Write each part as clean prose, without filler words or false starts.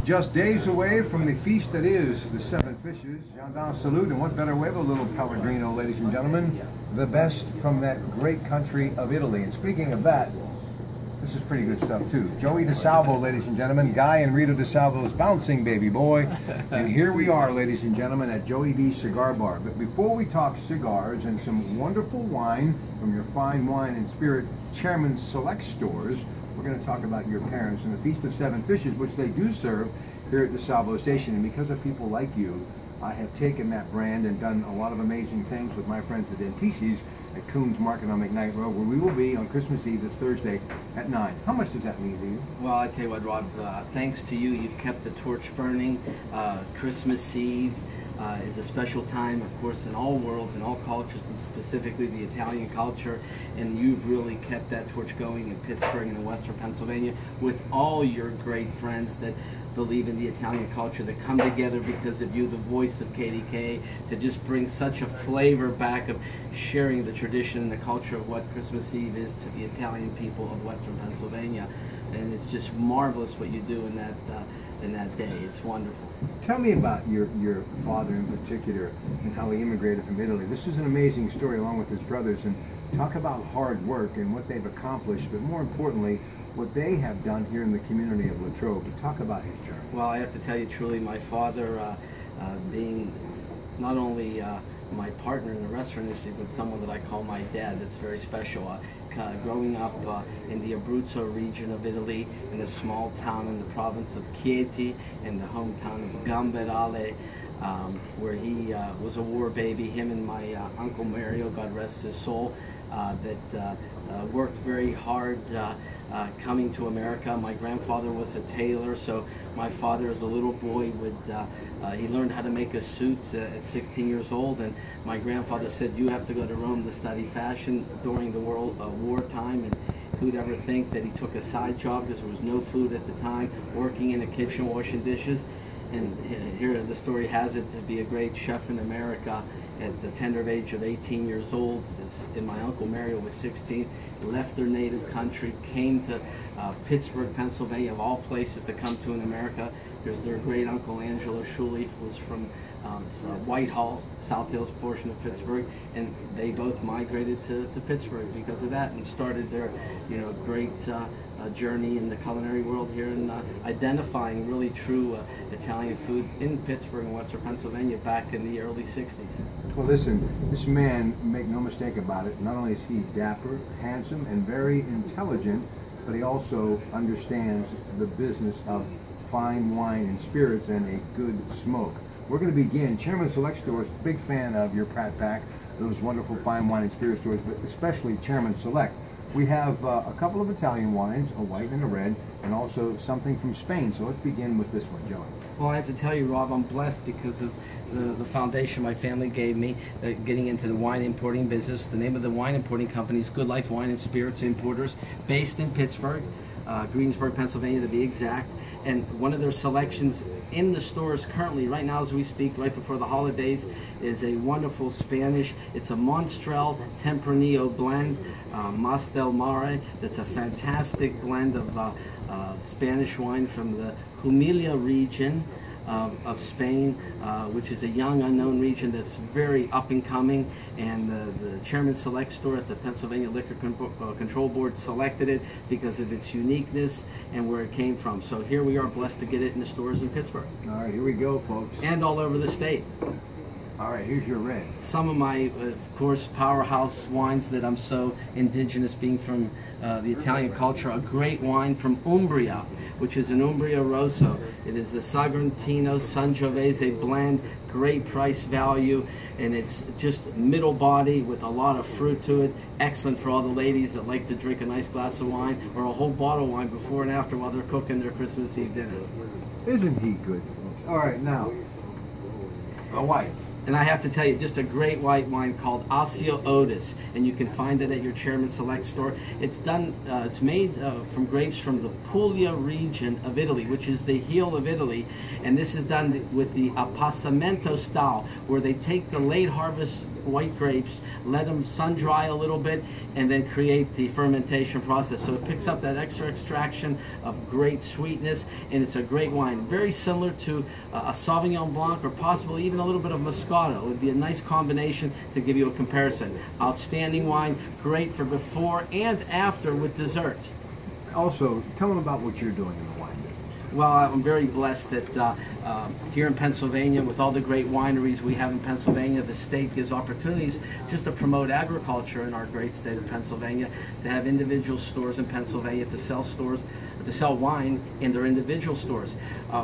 just days away from the feast that is the Seven Fishes. Gendarme salute, and what better way with a little Pellegrino, ladies and gentlemen. The best from that great country of Italy. And speaking of that, this is pretty good stuff too. Joey DeSalvo, ladies and gentlemen. Guy and Rita DeSalvo's bouncing baby boy. And here we are, ladies and gentlemen, at Joey D's Cigar Bar. But before we talk cigars and some wonderful wine from your fine wine and spirit Chairman's Select stores, we're going to talk about your parents and the Feast of Seven Fishes, which they do serve here at DeSalvo Station. And because of people like you, I have taken that brand and done a lot of amazing things with my friends the Dentisis at Coons Market on McKnight Road, where we will be on Christmas Eve this Thursday at 9. How much does that mean to you? Well, I tell you what, Rob, thanks to you, you've kept the torch burning. Christmas Eve is a special time, of course, in all worlds, in all cultures, but specifically the Italian culture, and you've really kept that torch going in Pittsburgh and in Western Pennsylvania with all your great friends that believe in the Italian culture, that come together because of you, the voice of KDK, to just bring such a flavor back of sharing the tradition and the culture of what Christmas Eve is to the Italian people of Western Pennsylvania. And it's just marvelous what you do in that day. It's wonderful. Tell me about your father in particular and how he immigrated from Italy. This is an amazing story along with his brothers, and talk about hard work and what they've accomplished, but more importantly, what they have done here in the community of Latrobe. Talk about his journey. Well, I have to tell you truly, my father being not only my partner in the restaurant industry, but someone that I call my dad. That's very special. Growing up in the Abruzzo region of Italy, in a small town in the province of Chieti, in the hometown of Gamberale, where he was a war baby, him and my Uncle Mario, God rest his soul, that worked very hard coming to America. My grandfather was a tailor, so my father as a little boy he learned how to make a suit at 16 years old, and my grandfather said, you have to go to Rome to study fashion during the war time, and who'd ever think that he took a side job because there was no food at the time, working in a kitchen washing dishes. And here the story has it to be a great chef in America at the tender age of 18 years old. And my Uncle Mario was 16, left their native country, came to Pittsburgh, Pennsylvania, of all places to come to in America, because their great uncle Angelo Schulleif was from Whitehall, South Hills portion of Pittsburgh, and they both migrated to Pittsburgh because of that, and started their great journey in the culinary world here, and identifying really true Italian food in Pittsburgh and Western Pennsylvania back in the early 60s. Well, listen, this man, make no mistake about it, not only is he dapper, handsome, and very intelligent, but he also understands the business of fine wine and spirits and a good smoke. We're going to begin. Chairman Select Stores, big fan of your Pratte pack, those wonderful fine wine and spirit stores, but especially Chairman Select. We have a couple of Italian wines, a white and a red, and also something from Spain. So let's begin with this one, Joey. Well, I have to tell you, Rob, I'm blessed because of the foundation my family gave me, getting into the wine importing business. The name of the wine importing company is Good Life Wine and Spirits Importers, based in Pittsburgh, Greensburg, Pennsylvania to be exact. And one of their selections in the stores currently, right now as we speak, right before the holidays, is a wonderful Spanish. It's a Monstrel Tempranillo blend, Mas del Mare. That's a fantastic blend of Spanish wine from the Humilia region of Spain, which is a young, unknown region that's very up and coming, and the Chairman's Select store at the Pennsylvania Liquor Control Board selected it because of its uniqueness and where it came from. So here we are, blessed to get it in the stores in Pittsburgh. All right, here we go, folks. And all over the state. All right, here's your red. Some of my, of course, powerhouse wines that I'm so indigenous, being from the Italian culture. A great wine from Umbria, which is an Umbria Rosso. It is a Sagrantino Sangiovese blend, great price value, and it's just middle body with a lot of fruit to it. Excellent for all the ladies that like to drink a nice glass of wine or a whole bottle of wine before and after while they're cooking their Christmas Eve dinners. Isn't he good, folks? All right, now, a white. And I have to tell you, just a great white wine called Osseo Otis, and you can find it at your Chairman Select store. It's done. It's made from grapes from the Puglia region of Italy, which is the heel of Italy, and this is done with the appassamento style, where they take the late harvest white grapes, let them sun dry a little bit, and then create the fermentation process. So it picks up that extra extraction of great sweetness, and it's a great wine. Very similar to a Sauvignon Blanc, or possibly even a little bit of Moscato. It would be a nice combination to give you a comparison. Outstanding wine, great for before and after with dessert. Also, tell them about what you're doing in the wine business. Well, I'm very blessed that here in Pennsylvania, with all the great wineries we have in Pennsylvania, the state gives opportunities just to promote agriculture in our great state of Pennsylvania, to have individual stores in Pennsylvania, to sell wine in their individual stores.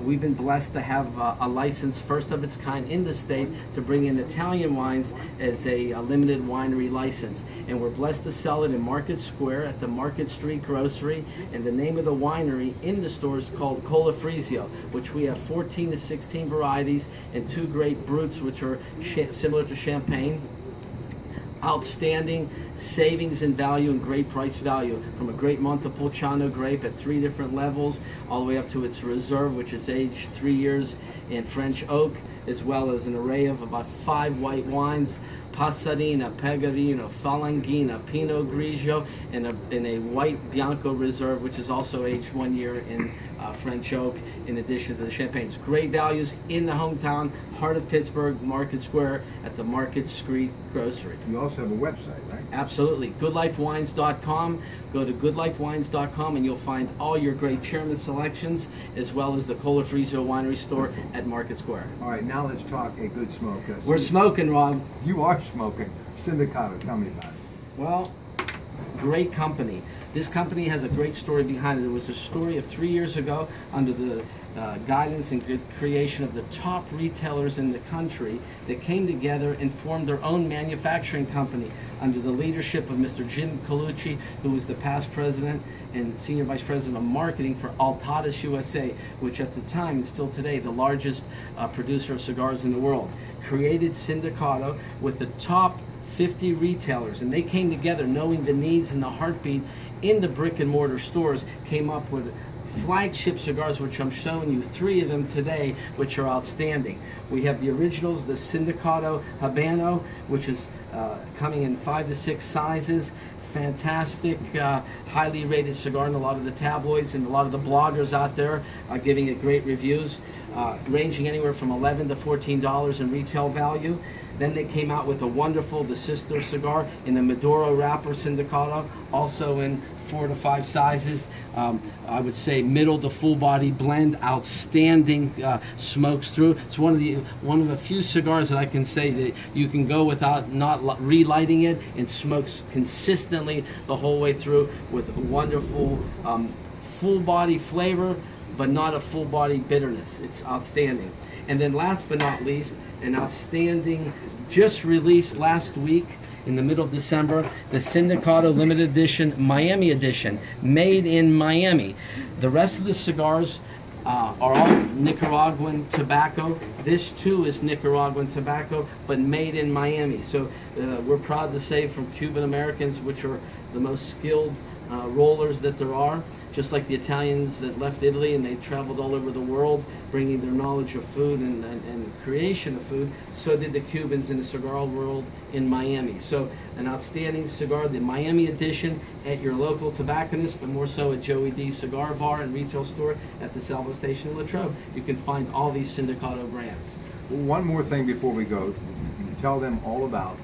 We've been blessed to have a license, first of its kind in the state, to bring in Italian wines as a limited winery license. And we're blessed to sell it in Market Square at the Market Street Grocery. And the name of the winery in the store is called Colafrizio, which we have 14 to 16 varieties and 2 great brutes, which are similar to Champagne. Outstanding savings in value and great price value, from a great Montepulciano grape at 3 different levels, all the way up to its Reserve, which is aged 3 years in French oak, as well as an array of about 5 white wines, Passarina, Pecorino, Falanghina, Pinot Grigio, and a white Bianco Reserve, which is also aged 1 year in French oak, in addition to the Champagnes. Great values in the hometown, heart of Pittsburgh, Market Square at the Market Street Grocery. You also have a website, right? Absolutely. GoodLifeWines.com. Go to GoodLifeWines.com and you'll find all your great Chairman selections, as well as the Colafrizio Winery store at Market Square. All right, now let's talk a good smoke. We're smoking, Rob. You are smoking. Sindicato, tell me about it. Well, great company. This company has a great story behind it. It was a story of 3 years ago, under the guidance and good creation of the top retailers in the country, that came together and formed their own manufacturing company under the leadership of Mr. Jim Colucci, who was the past president and senior vice president of marketing for Altadis USA, which at the time and still today the largest producer of cigars in the world. Created Sindicato with the top 50 retailers, and they came together knowing the needs and the heartbeat in the brick and mortar stores, came up with flagship cigars, which I'm showing you 3 of them today, which are outstanding. We have the originals, the Sindicato Habano, which is coming in 5 to 6 sizes. Fantastic, highly rated cigar in a lot of the tabloids, and a lot of the bloggers out there are giving it great reviews, ranging anywhere from $11 to $14 in retail value. Then they came out with a wonderful, the Sister cigar in the Maduro wrapper Sindicato, also in 4 to 5 sizes. I would say middle to full body blend, outstanding smokes through. It's one of the few cigars that I can say that you can go without not relighting it, and smokes consistently the whole way through with wonderful full body flavor, but not a full body bitterness. It's outstanding. And then last but not least, an outstanding, just released last week in the middle of December, the Sindicato Limited Edition, Miami Edition, made in Miami. The rest of the cigars are all Nicaraguan tobacco. This too is Nicaraguan tobacco, but made in Miami. So we're proud to say, from Cuban Americans, which are the most skilled rollers that there are, just like the Italians that left Italy and they traveled all over the world bringing their knowledge of food and creation of food, so did the Cubans in the cigar world in Miami. So an outstanding cigar, the Miami edition, at your local tobacconist, but more so at Joey D's Cigar Bar and retail store at the Salvo Station in Latrobe. You can find all these Sindicato brands. One more thing before we go. You tell them all about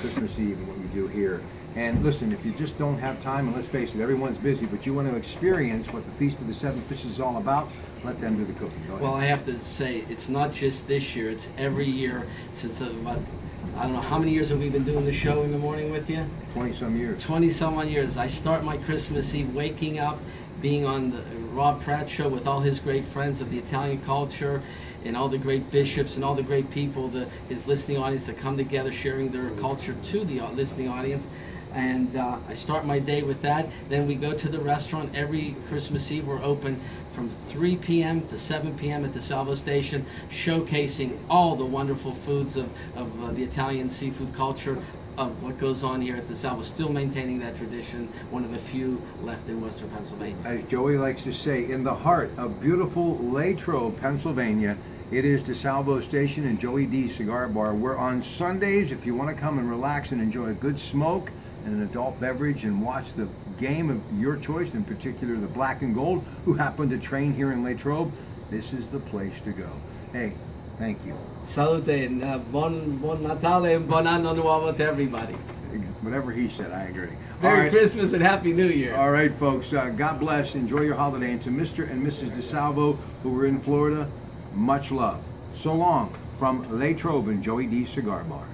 Christmas Eve and what you do here. And listen, if you just don't have time, and let's face it, everyone's busy, but you want to experience what the Feast of the Seven Fishes is all about, let them do the cooking. Go ahead. Well, I have to say, it's not just this year, it's every year since about, I don't know, how many years have we been doing the show in the morning with you? 20-some years. 20-some years. I start my Christmas Eve waking up, being on the Rob Pratte show with all his great friends of the Italian culture, and all the great bishops and all the great people, his listening audience that come together, sharing their culture to the listening audience. And I start my day with that. Then we go to the restaurant every Christmas Eve. We're open from 3 p.m. to 7 p.m. at the Salvo Station, showcasing all the wonderful foods of the Italian seafood culture, of what goes on here at DeSalvo, still maintaining that tradition, one of a few left in Western Pennsylvania. As Joey likes to say, in the heart of beautiful Latrobe, Pennsylvania, it is DeSalvo Station and Joey D's Cigar Bar, where on Sundays, if you want to come and relax and enjoy a good smoke and an adult beverage and watch the game of your choice, in particular the Black and Gold, who happen to train here in Latrobe, this is the place to go. Hey, thank you. Salute and buon Natale and buon anno nuovo to everybody. Whatever he said, I agree. Merry Christmas and Happy New Year. All right, folks. God bless. Enjoy your holiday. And to Mr. and Mrs. DeSalvo, who are in Florida, much love. So long from Latrobe and Joey D's Cigar Bar.